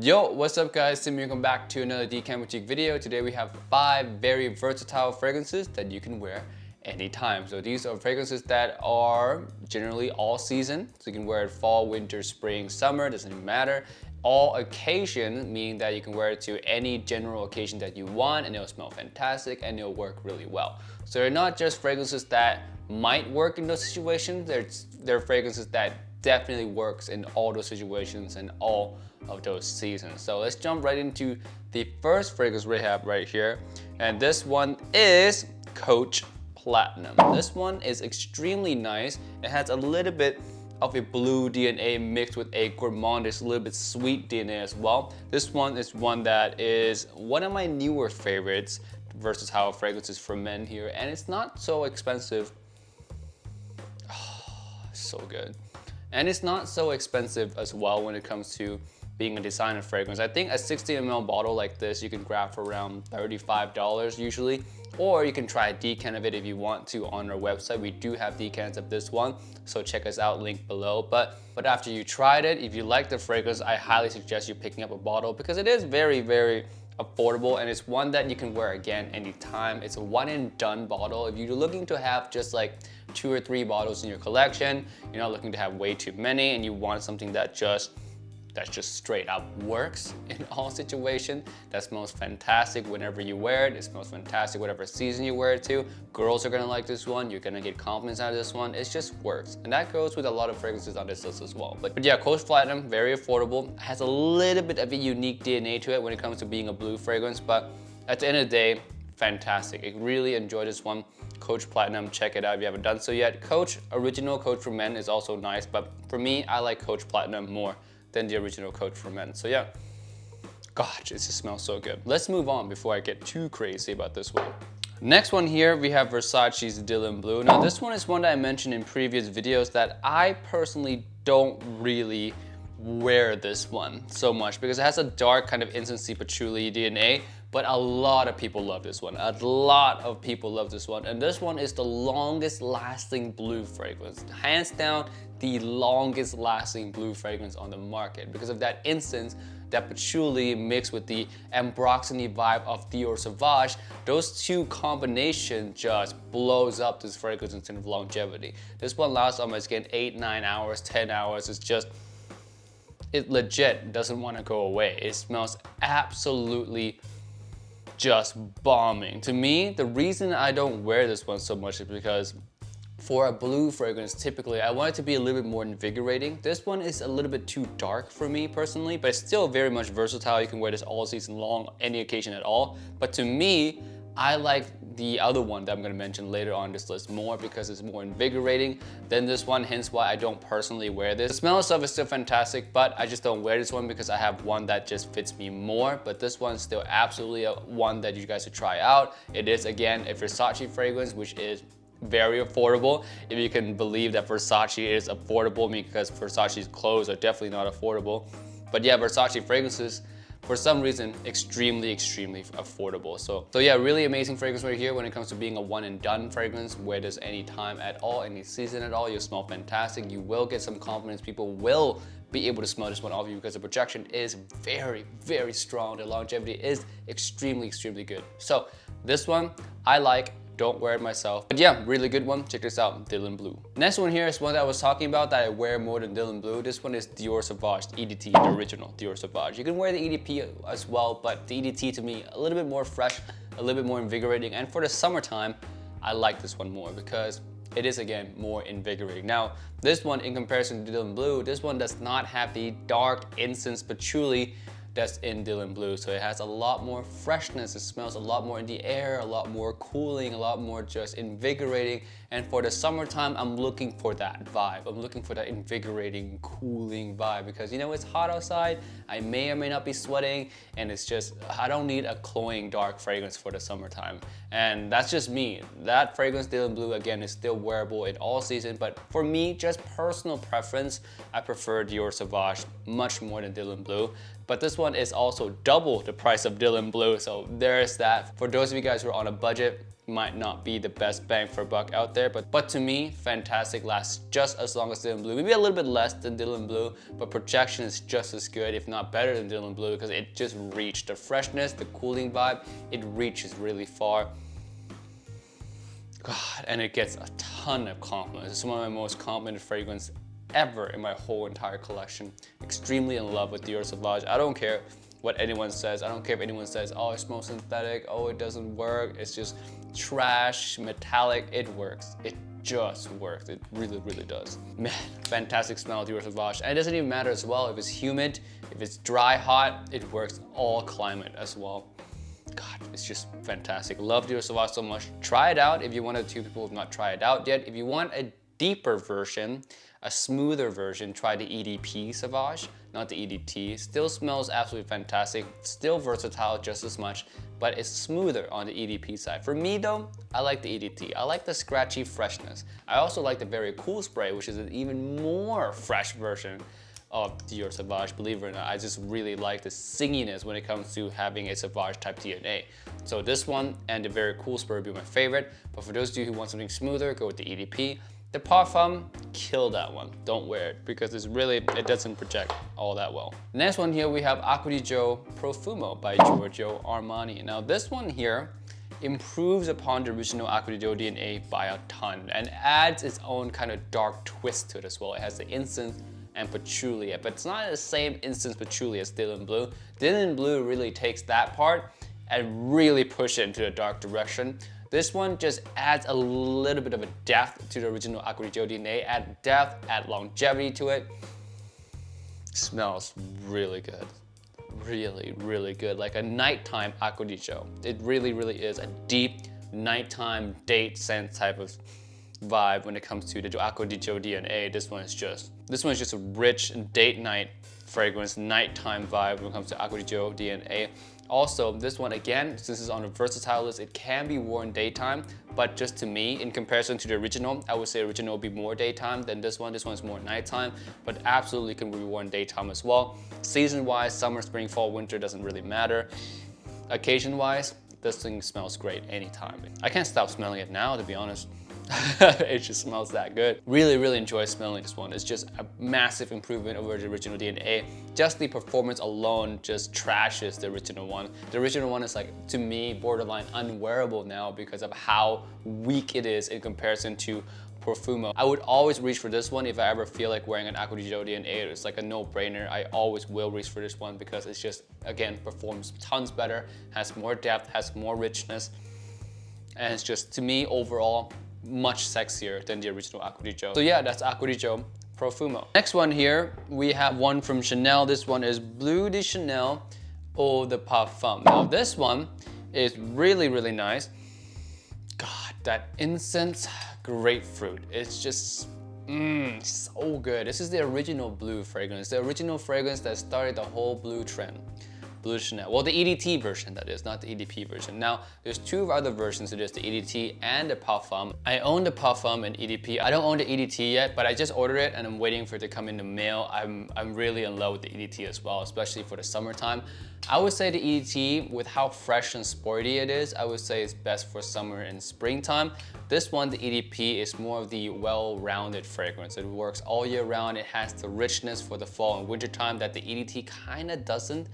Yo, what's up guys? Tim here, welcome back to another Decam Boutique video. Today we have 5 very versatile fragrances that you can wear anytime. So these are fragrances that are generally all season. So you can wear it fall, winter, spring, summer, doesn't even matter. All occasion, meaning that you can wear it to any general occasion that you want and it'll smell fantastic and it'll work really well. So they're not just fragrances that might work in those situations, they're fragrances that definitely works in all those situations and all of those seasons. So let's jump right into the first fragrance we have right here. And this one is Coach Platinum. This one is extremely nice. It has a little bit of a blue DNA mixed with a gourmandish, a little bit sweet DNA as well. This one is one that is one of my newer favorites versus how fragrances for men here. And it's not so expensive. Oh, so good. And it's not so expensive as well when it comes to being a designer fragrance. I think a 60 ml bottle like this you can grab for around $35 usually, or you can try a decan of it if you want to on our website. We do have decants of this one, so check us out, link below. But after you tried it, if you like the fragrance, I highly suggest you picking up a bottle because it is very, very affordable and it's one that you can wear again anytime. It's a one and done bottle. If you're looking to have just like 2 or 3 bottles in your collection, you're not looking to have way too many and you want something that just straight up works in all situations, that smells fantastic whenever you wear it. It smells fantastic whatever season you wear it to. Girls are gonna like this one. You're gonna get compliments out of this one. It just works. And that goes with a lot of fragrances on this list as well. But yeah, Coach Platinum, very affordable. Has a little bit of a unique DNA to it when it comes to being a blue fragrance, but at the end of the day, fantastic. I really enjoyed this one. Coach Platinum, check it out if you haven't done so yet. Coach Original Coach for Men is also nice, but for me, I like Coach Platinum more than the original Coach for Men. So yeah, gosh, it just smells so good. Let's move on before I get too crazy about this one. Next one here, we have Versace's Dylan Blue. Now this one is one that I mentioned in previous videos that I personally don't really wear this one so much because it has a dark kind of incense patchouli DNA, but a lot of people love this one. A lot of people love this one. And this one is the longest lasting blue fragrance. Hands down, the longest lasting blue fragrance on the market because of that incense, that patchouli mixed with the ambroxany vibe of DIOR SAUVAGE. Those two combinations just blows up this fragrance in terms of longevity. This one lasts almost again 8, 9 hours, 10 hours. It's just, it legit doesn't want to go away. It smells absolutely just bombing. To me, the reason I don't wear this one so much is because for a blue fragrance, typically I want it to be a little bit more invigorating. This one is a little bit too dark for me personally, but it's still very much versatile. You can wear this all season long, any occasion at all. But to me, I like the other one that I'm gonna mention later on this list more because it's more invigorating than this one, hence why I don't personally wear this. The smell itself is still fantastic, but I just don't wear this one because I have one that just fits me more. But this one's still absolutely one that you guys should try out. It is, again, a Versace fragrance, which is very affordable. If you can believe that Versace is affordable, because Versace's clothes are definitely not affordable. But yeah, Versace fragrances, for some reason, extremely affordable. So yeah, really amazing fragrance right here when it comes to being a one and done fragrance. Wear this any time at all, any season at all. You'll smell fantastic. You will get some compliments. People will be able to smell this one off you because the projection is very, very strong. The longevity is extremely good. So this one I like. Don't wear it myself. But yeah, really good one. Check this out, Dylan Blue. Next one here is one that I was talking about that I wear more than Dylan Blue. This one is DIOR SAUVAGE EDT, the original DIOR SAUVAGE. You can wear the EDP as well, but the EDT to me, a little bit more fresh, a little bit more invigorating. And for the summertime, I like this one more because it is, again, more invigorating. Now, this one, in comparison to Dylan Blue, this one does not have the dark incense patchouli that's in Dylan Blue. So it has a lot more freshness. It smells a lot more in the air, a lot more cooling, a lot more just invigorating. And for the summertime, I'm looking for that vibe. I'm looking for that invigorating, cooling vibe because, you know, it's hot outside. I may or may not be sweating and it's just, I don't need a cloying dark fragrance for the summertime. And that's just me. That fragrance, Dylan Blue, again, is still wearable in all season. But for me, just personal preference, I prefer DIOR SAUVAGE much more than Dylan Blue. But this one is also double the price of Dylan Blue, so there's that. For those of you guys who are on a budget, might not be the best bang for buck out there, but to me, fantastic, lasts just as long as Dylan Blue. Maybe a little bit less than Dylan Blue, but projection is just as good, if not better than Dylan Blue, because it just reached the freshness, the cooling vibe, it reaches really far. God, and it gets a ton of compliments. It's one of my most complimented fragrances ever in my whole entire collection. Extremely in love with Dior Sauvage. I don't care what anyone says. I don't care if anyone says, oh, it smells synthetic, oh, it doesn't work, it's just trash, metallic. It works. It just works. It really, really does. Man, fantastic smell, Dior Sauvage. And it doesn't even matter as well if it's humid, if it's dry, hot, it works all climate as well. God, it's just fantastic. Love Dior Sauvage so much. Try it out if you want to. People have not tried it out yet. If you want a deeper version, a smoother version, try the EDP Sauvage, not the EDT. Still smells absolutely fantastic, still versatile just as much, but it's smoother on the EDP side. For me though, I like the EDT. I like the scratchy freshness. I also like the Very Cool spray, which is an even more fresh version of Dior Sauvage. Believe it or not, I just really like the singiness when it comes to having a Sauvage type DNA. So this one and the Very Cool spray would be my favorite, but for those of you who want something smoother, go with the EDP. The Parfum, kill that one. Don't wear it because it doesn't project all that well. Next one here, we have Acqua di Gio Profumo by Giorgio Armani. Now this one here improves upon the original Acqua di Gio DNA by a ton and adds its own kind of dark twist to it as well. It has the incense and patchouli, but it's not the same incense patchouli as Dylan Blue. Dylan Blue really takes that part and really push it into a dark direction. This one just adds a little bit of a depth to the original Acqua di Gio DNA, add depth, add longevity to it. Smells really good. Really, really good. Like a nighttime Acqua di Gio. It really, really is a deep nighttime date scent type of vibe when it comes to the Acqua di Gio DNA. This one is just a rich date night fragrance, nighttime vibe when it comes to Acqua di Gio DNA. Also, this one again, since it's on a versatile list, it can be worn daytime, but just to me, in comparison to the original, I would say original would be more daytime than this one. This one's more nighttime, but absolutely can be worn daytime as well. Season-wise, summer, spring, fall, winter doesn't really matter. Occasion-wise, this thing smells great anytime. I can't stop smelling it now, to be honest. It just smells that good. Really, really enjoy smelling this one. It's just a massive improvement over the original DNA. Just the performance alone just trashes the original one. The original one is, like, to me, borderline unwearable now because of how weak it is in comparison to Profumo. I would always reach for this one if I ever feel like wearing an Acqua di Gio DNA. It's like a no-brainer. I always will reach for this one because it's just, again, performs tons better, has more depth, has more richness, and it's just, to me, overall, much sexier than the original Acqua di Gio. So yeah, that's Acqua di Gio Profumo. Next one here, we have one from Chanel. This one is Bleu de Chanel Eau de Parfum. Now this one is really, really nice. God, that incense grapefruit. It's just, so good. This is the original Bleu fragrance. The original fragrance that started the whole Bleu trend. Bleu de Chanel. Well, the EDT version, that is, not the EDP version. Now, there's two other versions to this, the EDT and the Parfum. I own the Parfum and EDP. I don't own the EDT yet, but I just ordered it and I'm waiting for it to come in the mail. I'm really in love with the EDT as well, especially for the summertime. I would say the EDT, with how fresh and sporty it is, I would say it's best for summer and springtime. This one, the EDP, is more of the well-rounded fragrance. It works all year round. It has the richness for the fall and winter time that the EDT kind of doesn't.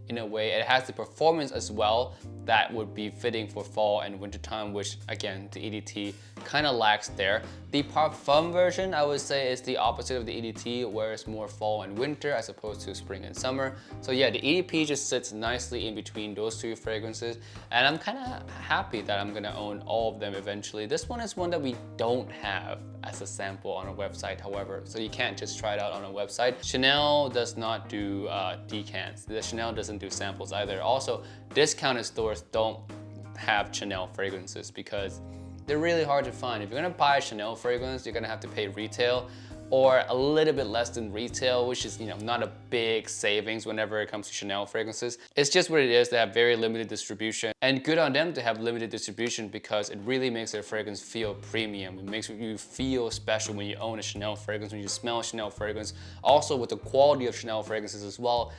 In a way, it has the performance as well that would be fitting for fall and winter time, which again, the EDT kind of lacks there. The Parfum version, I would say, is the opposite of the EDT, where it's more fall and winter as opposed to spring and summer. So yeah, the EDP just sits nicely in between those two fragrances, and I'm kind of happy that I'm gonna own all of them eventually. This one is one that we don't have as a sample on our website, however, so you can't just try it out on a website. Chanel does not do decants. The Chanel doesn't do samples either. Also, discounted stores don't have Chanel fragrances because they're really hard to find. If you're gonna buy a Chanel fragrance, you're gonna have to pay retail or a little bit less than retail, which is, you know, not a big savings whenever it comes to Chanel fragrances. It's just what it is. They have very limited distribution, and good on them to have limited distribution because it really makes their fragrance feel premium. It makes you feel special when you own a Chanel fragrance, when you smell a Chanel fragrance. Also, with the quality of Chanel fragrances as well,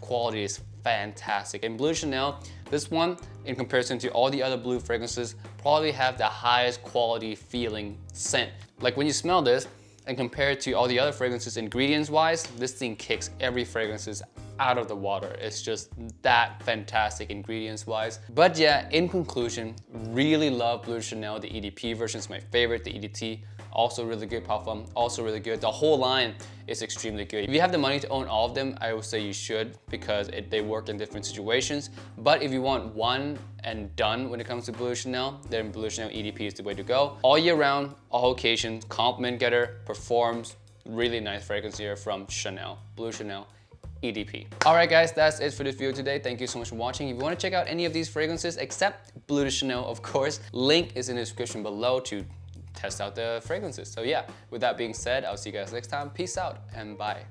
quality is fantastic. And Bleu Chanel, this one, in comparison to all the other Bleu fragrances, probably have the highest quality feeling scent. Like when you smell this and compare it to all the other fragrances ingredients wise, this thing kicks every fragrances out of the water. It's just that fantastic ingredients wise. But yeah, in conclusion, really love Bleu de Chanel. The EDP version is my favorite. The EDT also really good. Parfum also really good. The whole line is extremely good. If you have the money to own all of them, I would say you should, because they work in different situations. But if you want one and done when it comes to Bleu de Chanel, then Bleu de Chanel EDP is the way to go. All year round, all occasions, compliment getter, performs. Really nice fragrance here from Chanel, Bleu de Chanel EDP. All right guys, that's it for this video today. Thank you so much for watching. If you want to check out any of these fragrances, except Bleu de Chanel, of course, link is in the description below to test out the fragrances. So yeah, with that being said, I'll see you guys next time. Peace out and bye.